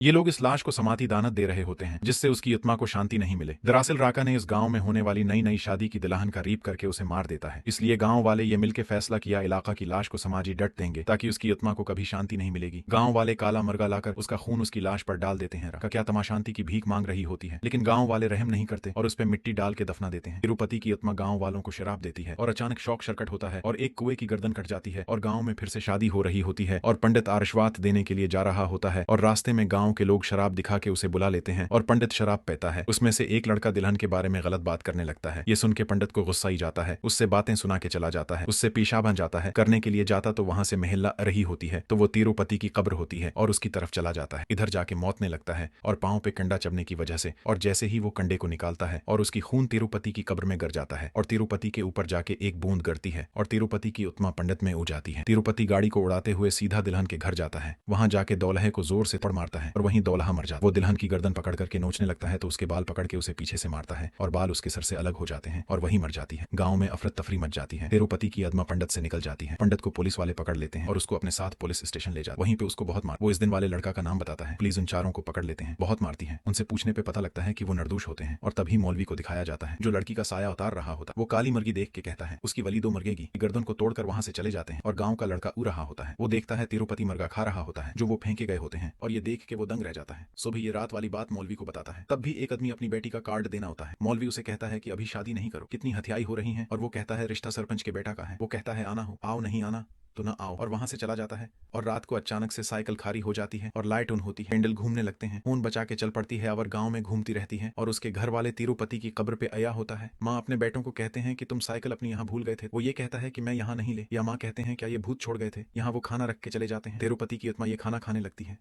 ये लोग इस लाश को समाधि दानत दे रहे होते हैं, जिससे उसकी आत्मा को शांति नहीं मिले। दरअसल राका ने इस गांव में होने वाली नई नई शादी की दुल्हन का रीप करके उसे मार देता है। इसलिए गांव वाले ये मिलकर फैसला किया, इलाका की लाश को समाजी डट देंगे ताकि उसकी आत्मा को कभी शांति नहीं मिलेगी। गांव वाले काला मुर्गा लाकर उसका खून उसकी लाश पर डाल देते हैं। राका क्या तमा शांति की भीख मांग रही होती है, लेकिन गांव वाले रहम नहीं करते और उस पर मिट्टी डाल के दफना देते हैं। तिरुपति की आत्मा गांव वालों को शराब देती है और अचानक शॉक सर्किट होता है और एक कुएं की गर्दन कट जाती है और गांव में फिर से शादी हो रही होती है और पंडित आशीर्वाद देने के लिए जा रहा होता है और रास्ते में गांव के लोग शराब दिखा के उसे बुला लेते हैं और पंडित शराब पीता है। उसमें से एक लड़का दुल्हन के बारे में गलत बात करने लगता है। ये सुन के पंडित को गुस्सा ही जाता है, उससे बातें सुना के चला जाता है, उससे पेशा बन जाता है। करने के लिए जाता तो वहां से महिला रही होती है, तो वो तिरुपति की कब्र होती है और उसकी तरफ चला जाता है। इधर जाके मौतने लगता है और पांव पे कंडा चबने की वजह से, और जैसे ही वो कंडे को निकालता है और उसकी खून तिरुपति की कब्र में गिर जाता है और तिरुपति के ऊपर जाके एक बूंद गिरती है और तिरुपति की आत्मा पंडित में उड़ जाती है। तिरुपति गाड़ी को उड़ाते हुए सीधा दुल्हन के घर जाता है। वहां जाके दौल्हे को जोर से पड़ मारता है और वहीं दौल्हा मर जाता है। वो दुल्हन की गर्दन पकड़ करके नोचने लगता है तो उसके बाल पकड़ के उसे पीछे से मारता है और बाल उसके सर से अलग हो जाते हैं और वहीं मर जाती है। गांव में अफरत तफरी मच जाती है। तिरुपति की आत्मा पंडित से निकल जाती है। पंडित को पुलिस वाले पकड़ लेते हैं और उसको अपने साथ पुलिस स्टेशन ले जाते हैं। वहीं पे उसको बहुत मार। वो इस दिन वाले लड़का का नाम बताता है। पुलिस उन चारों को पकड़ लेते हैं, बहुत मारती है। उनसे पूछने पे पता लगता है कि वो निर्दोष होते हैं और तभी मौलवी को दिखाया जाता है जो लड़की का साया उतार रहा होता है। वो काली मुर्गी देख के कहता है उसकी वली दो मुर्गेगी। गर्दन को तोड़कर वहां से चले जाते हैं और गांव का लड़का उ रहा होता है। वो देखता है तिरुपति मुर्गा खा रहा होता है जो वो फेंके गए होते हैं और ये देख के वो दंग रह जाता है। सुबह ये रात वाली बात मौलवी को बताता है। तब भी एक आदमी अपनी बेटी का कार्ड देना होता है। मौलवी उसे कहता है कि अभी शादी नहीं करो, कितनी हत्याएं हो रही हैं। और वो कहता है रिश्ता सरपंच के बेटा का है। वो कहता है आना हो, आओ, नहीं आना तो ना आओ, और वहां से चला जाता है। और रात को अचानक से साइकिल खारी हो जाती है और लाइट ऑन होती है। हैंडल घूमने लगते हैं। खून बचा के चल पड़ती है और गांव में घूमती रहती है और उसके घर वाले तिरुपति की कब्र पे आया होता है। माँ अपने बेटों को कहते हैं कि तुम साइकिल अपनी यहाँ भूल गए थे। वो ये कहता है कि मैं यहाँ नहीं ले, या माँ कहते हैं क्या ये भूत छोड़ गए थे। यहाँ वो खाना रख के चले जाते हैं। तिरुपति की आत्मा ये खाना खाने लगती है।